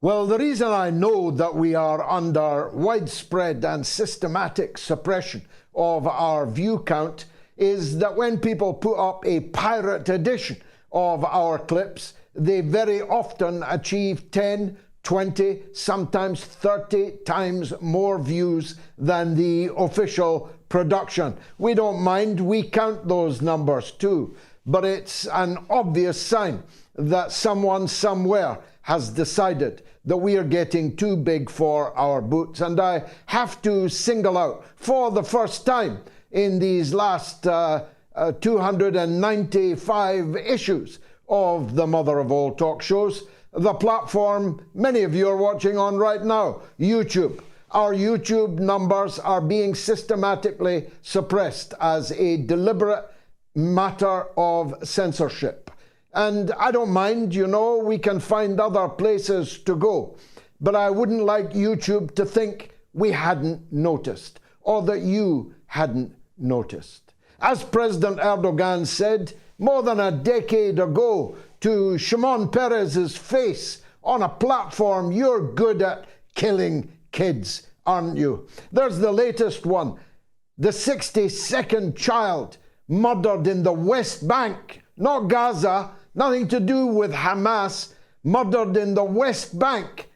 Well, the reason I know that we are under widespread and systematic suppression of our view count is that when people put up a pirate edition of our clips, they very often achieve 10, 20, sometimes 30 times more views than the official production. We don't mind, we count those numbers too, but it's an obvious sign that someone somewhere has decided that we are getting too big for our boots. And I have to single out, for the first time in these last 295 issues of the mother of all talk shows, the platform many of you are watching on right now, YouTube. Our YouTube numbers are being systematically suppressed as a deliberate matter of censorship. And I don't mind, you know, we can find other places to go. But I wouldn't like YouTube to think we hadn't noticed, or that you hadn't noticed. As President Erdogan said more than a decade ago to Shimon Peres's face on a platform, "You're good at killing kids, aren't you?" There's the latest one, the 62nd child murdered in the West Bank, not Gaza, nothing to do with Hamas, murdered in the West Bank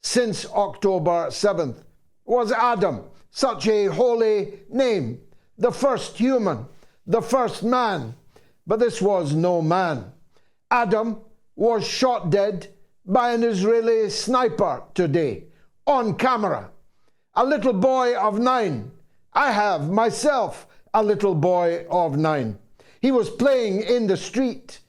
since October 7th. Was Adam, such a holy name, the first human, the first man? But this was no man. Adam was shot dead by an Israeli sniper today, on camera. A little boy of 9. I have myself a little boy of 9. He was playing in the street.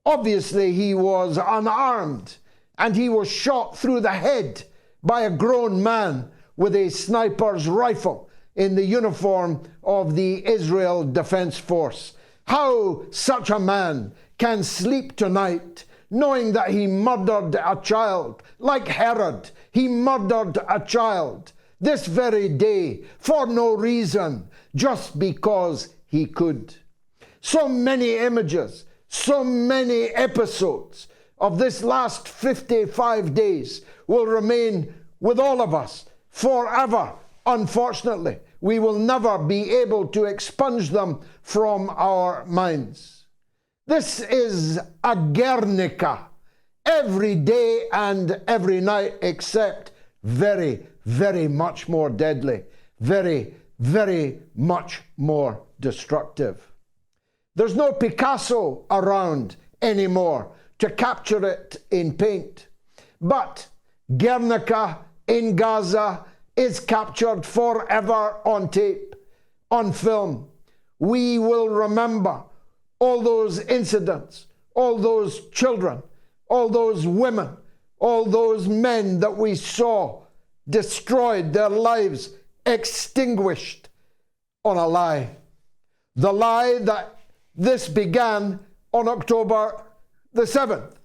Obviously, he was unarmed, and he was shot through the head by a grown man with a sniper's rifle in the uniform of the Israel Defense Force. How such a man can sleep tonight knowing that he murdered a child, like Herod, he murdered a child this very day for no reason, just because he could. So many images, so many episodes of this last 55 days will remain with all of us forever. Unfortunately, we will never be able to expunge them from our minds. This is a Guernica, every day and every night, except very, very much more deadly, very, very much more destructive. There's no Picasso around anymore to capture it in paint. But Guernica in Gaza is captured forever on tape, on film. We will remember all those incidents, all those children, all those women, all those men that we saw destroyed, their lives extinguished on a lie. The lie that this began on October the 7th.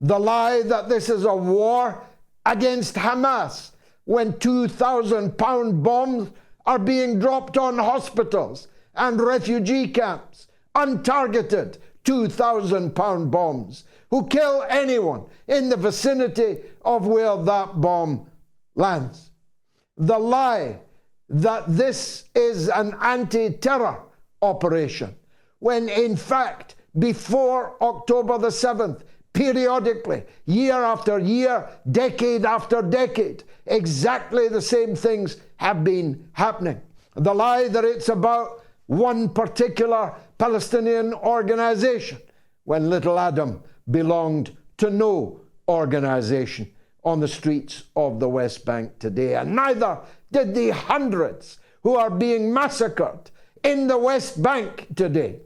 The lie that this is a war against Hamas, when 2,000-pound bombs are being dropped on hospitals and refugee camps, untargeted 2,000-pound bombs, who kill anyone in the vicinity of where that bomb lands. The lie that this is an anti-terror operation, when in fact, before October the 7th, periodically, year after year, decade after decade, exactly the same things have been happening. The lie that it's about one particular Palestinian organization, when little Adam belonged to no organization on the streets of the West Bank today. And neither did the hundreds who are being massacred in the West Bank today,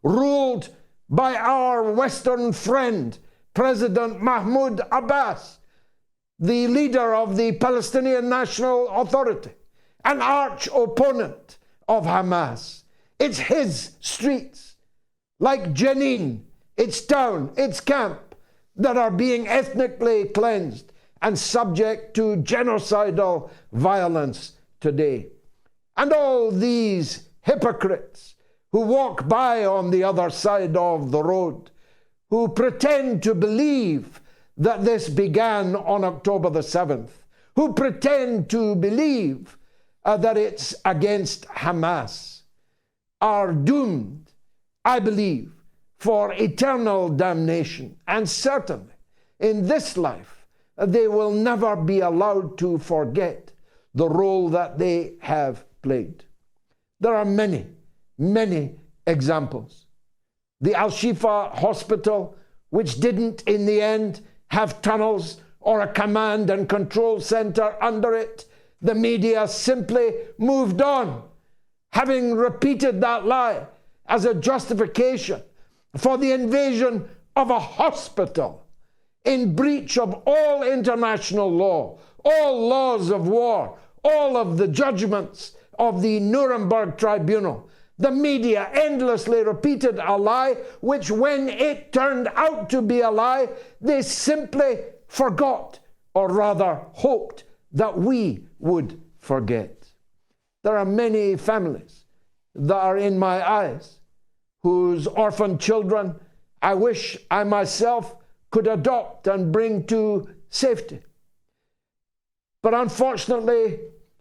ruled by our Western friend, President Mahmoud Abbas, the leader of the Palestinian National Authority, an arch opponent of Hamas. It's his streets, like Jenin, its town, its camp, that are being ethnically cleansed and subject to genocidal violence today. And all these hypocrites who walk by on the other side of the road, who pretend to believe that this began on October the 7th, who pretend to believe that it's against Hamas, are doomed, I believe, for eternal damnation. And certainly, in this life, they will never be allowed to forget the role that they have played. There are many, many examples. The al-Shifa hospital, which didn't in the end have tunnels or a command and control center under it, the media simply moved on, having repeated that lie as a justification for the invasion of a hospital in breach of all international law, all laws of war, all of the judgments of the Nuremberg Tribunal. The media endlessly repeated a lie, which when it turned out to be a lie, they simply forgot, or rather hoped that we would forget. There are many families that are in my eyes whose orphan children I wish I myself could adopt and bring to safety. But unfortunately,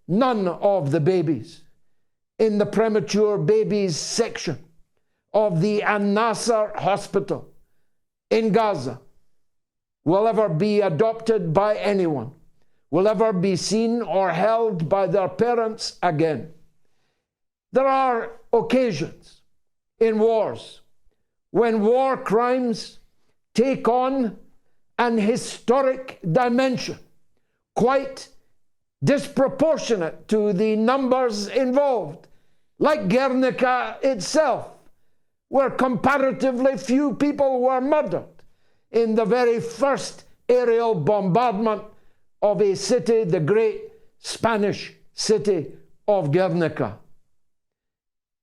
none of the babies in the premature babies section of the Al-Nasser hospital in Gaza will ever be adopted by anyone, will ever be seen or held by their parents again. There are occasions in wars when war crimes take on an historic dimension, quite disproportionate to the numbers involved, like Guernica itself, where comparatively few people were murdered in the very first aerial bombardment of a city, the great Spanish city of Guernica.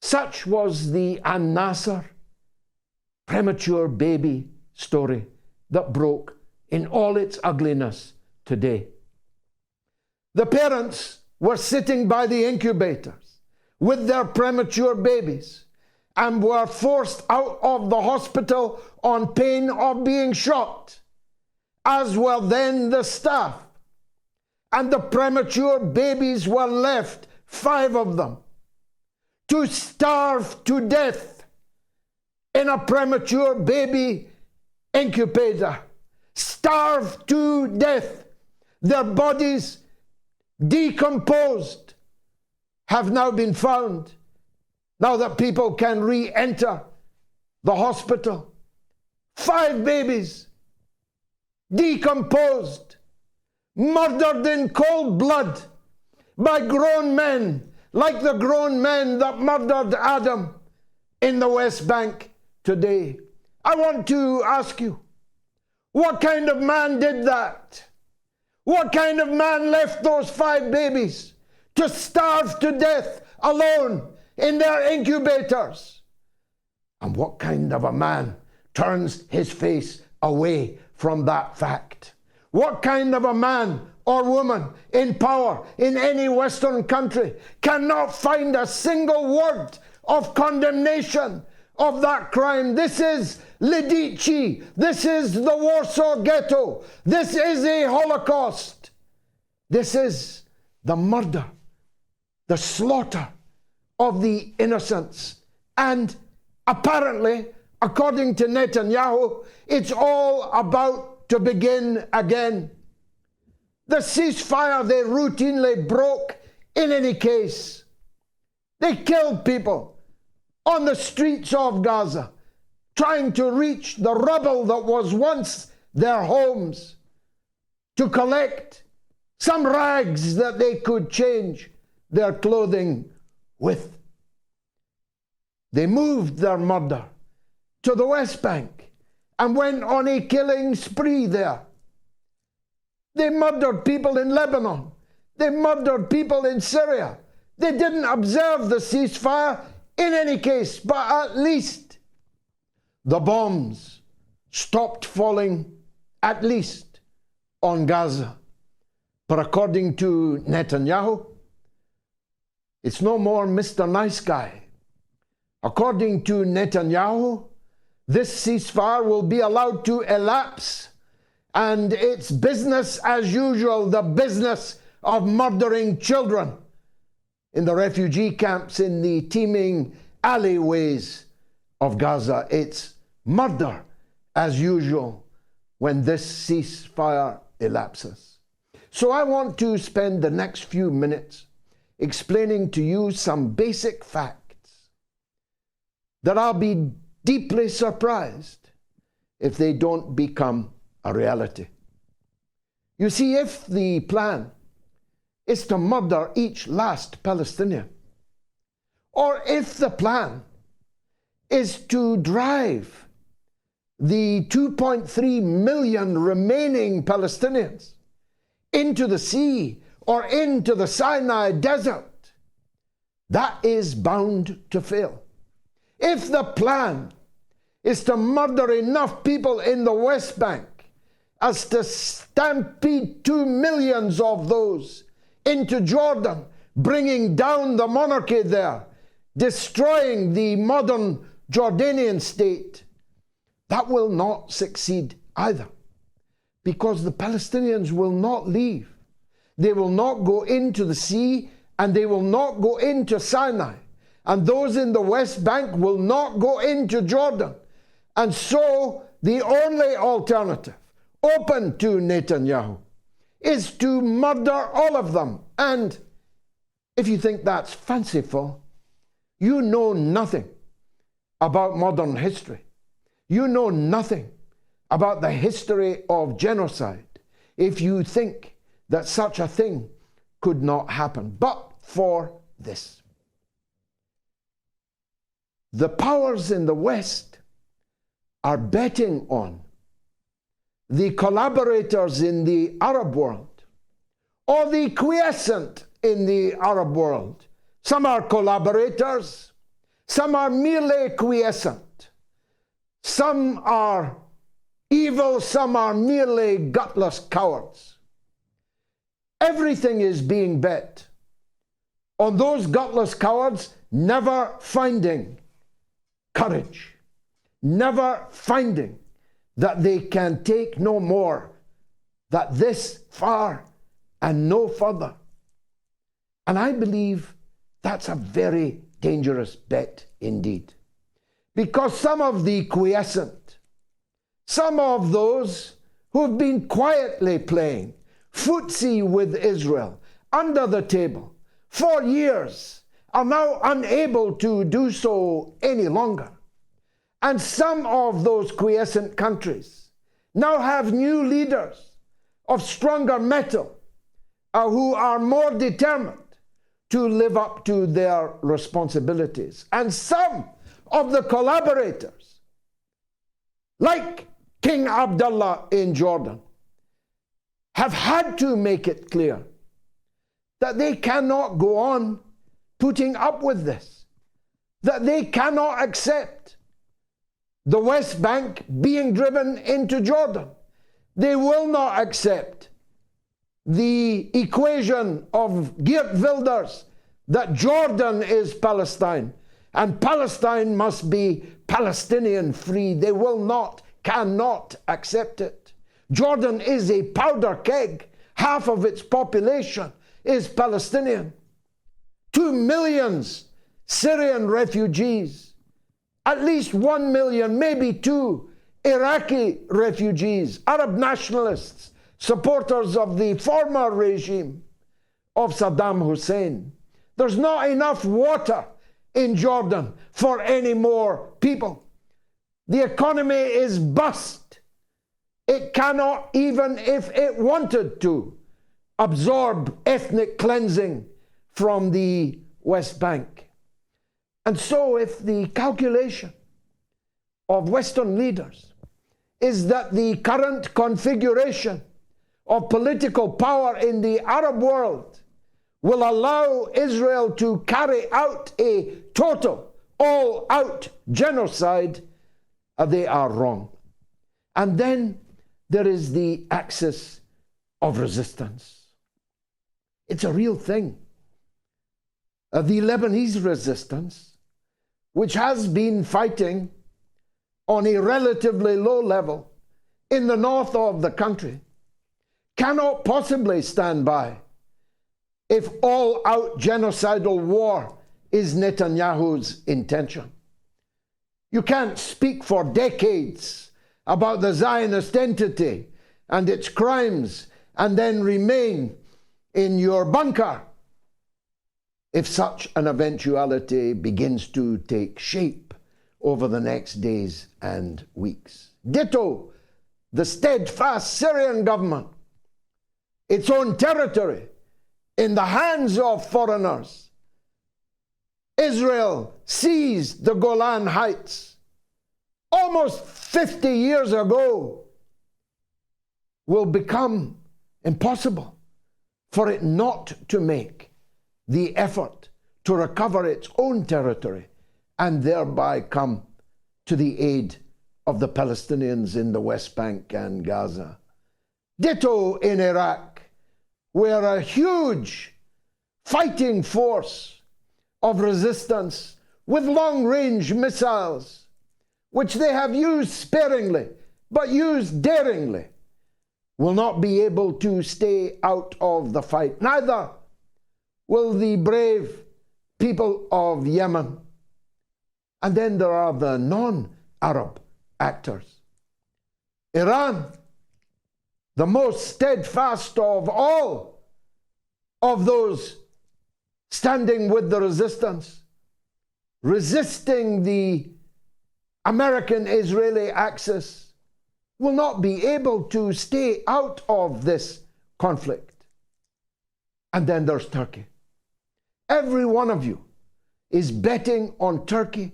Such was the Al-Nasser premature baby story that broke in all its ugliness today. The parents were sitting by the incubators with their premature babies and were forced out of the hospital on pain of being shot, as were then the staff. And the premature babies were left, 5 of them, to starve to death in a premature baby incubator. Starve to death. Their bodies, decomposed, have now been found, now that people can re-enter the hospital. 5 babies, decomposed, murdered in cold blood by grown men, like the grown men that murdered Adam in the West Bank today. I want to ask you, what kind of man did that? What kind of man left those 5 babies to starve to death alone in their incubators? And what kind of a man turns his face away from that fact? What kind of a man or woman in power in any Western country cannot find a single word of condemnation of that crime? This is Lidici. This is the Warsaw Ghetto. This is a Holocaust. This is the murder, the slaughter of the innocents. And apparently, according to Netanyahu, it's all about to begin again. The ceasefire they routinely broke in any case. They killed people on the streets of Gaza, trying to reach the rubble that was once their homes, to collect some rags that they could change their clothing with. They moved their murder to the West Bank and went on a killing spree there. They murdered people in Lebanon. They murdered people in Syria. They didn't observe the ceasefire in any case, but at least the bombs stopped falling, at least on Gaza. But according to Netanyahu, it's no more Mr. Nice Guy. According to Netanyahu, this ceasefire will be allowed to elapse and it's business as usual, the business of murdering children in the refugee camps, in the teeming alleyways of Gaza. It's murder as usual when this ceasefire elapses. So I want to spend the next few minutes explaining to you some basic facts that I'll be deeply surprised if they don't become a reality. You see, if the plan is to murder each last Palestinian, or if the plan is to drive the 2.3 million remaining Palestinians into the sea or into the Sinai desert, that is bound to fail. If the plan is to murder enough people in the West Bank as to stampede 2 million of those into Jordan, bringing down the monarchy there, destroying the modern Jordanian state, that will not succeed either, because the Palestinians will not leave. They will not go into the sea, and they will not go into Sinai. And those in the West Bank will not go into Jordan. And so the only alternative open to Netanyahu is to murder all of them. And if you think that's fanciful, you know nothing about modern history. You know nothing about the history of genocide if you think that such a thing could not happen. But for this, the powers in the West are betting on the collaborators in the Arab world, or the quiescent in the Arab world. Some are collaborators, some are merely quiescent, some are evil, some are merely gutless cowards. Everything is being bet on those gutless cowards never finding courage, never finding that they can take no more, that this far and no further. And I believe that's a very dangerous bet indeed. Because some of the quiescent, some of those who've been quietly playing footsie with Israel under the table for years are now unable to do so any longer. And some of those quiescent countries now have new leaders of stronger mettle who are more determined to live up to their responsibilities. And some of the collaborators, like King Abdullah in Jordan, have had to make it clear that they cannot go on putting up with this, that they cannot accept the West Bank being driven into Jordan. They will not accept the equation of Geert Wilders that Jordan is Palestine and Palestine must be Palestinian free. They will not, cannot accept it. Jordan is a powder keg. Half of its population is Palestinian. 2 million Syrian refugees, at least 1 million, maybe 2 Iraqi refugees, Arab nationalists, supporters of the former regime of Saddam Hussein. There's not enough water in Jordan for any more people. The economy is bust. It cannot, even if it wanted to, absorb ethnic cleansing from the West Bank. And so if the calculation of Western leaders is that the current configuration of political power in the Arab world will allow Israel to carry out a total, all-out genocide, they are wrong. And then there is the axis of resistance. It's a real thing. The Lebanese resistance, which has been fighting on a relatively low level in the north of the country cannot possibly stand by if all-out genocidal war is Netanyahu's intention. You can't speak for decades about the Zionist entity and its crimes and then remain in your bunker if such an eventuality begins to take shape over the next days and weeks. Ditto the steadfast Syrian government, its own territory in the hands of foreigners. Israel seized the Golan Heights almost 50 years ago. Will become impossible for it not to make the effort to recover its own territory and thereby come to the aid of the Palestinians in the West Bank and Gaza. Ditto in Iraq, where a huge fighting force of resistance with long-range missiles, which they have used sparingly, but used daringly, will not be able to stay out of the fight. Neither will the brave people of Yemen. And then there are the non-Arab actors. Iran, the most steadfast of all of those standing with the resistance, resisting the American-Israeli axis, will not be able to stay out of this conflict. And then there's Turkey. Every one of you is betting on Turkey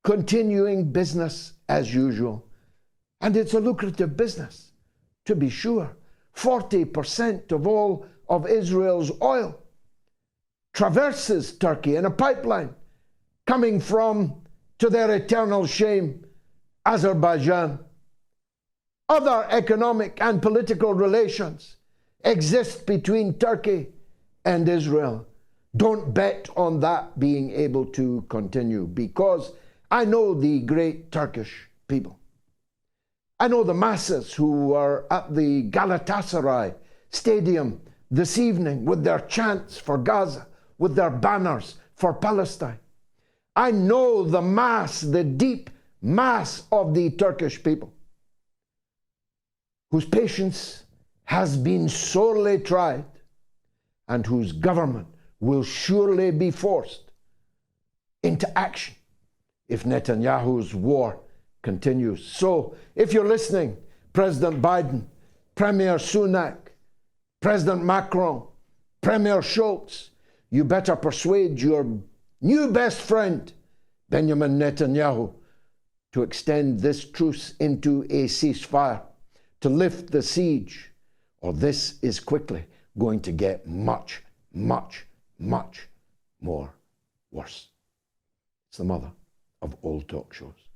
continuing business as usual. And it's a lucrative business, to be sure. 40% of all of Israel's oil traverses Turkey in a pipeline coming from, to their eternal shame, Azerbaijan. Other economic and political relations exist between Turkey and Israel. Don't bet on that being able to continue, because I know the great Turkish people. I know the masses who are at the Galatasaray Stadium this evening with their chants for Gaza, with their banners for Palestine. I know the mass, the deep mass of the Turkish people, whose patience has been sorely tried and whose government will surely be forced into action if Netanyahu's war continues. So, if you're listening, President Biden, Premier Sunak, President Macron, Premier Schultz, you better persuade your new best friend, Benjamin Netanyahu, to extend this truce into a ceasefire, to lift the siege, or this is quickly going to get much, much, much more worse. It's the mother of all talk shows.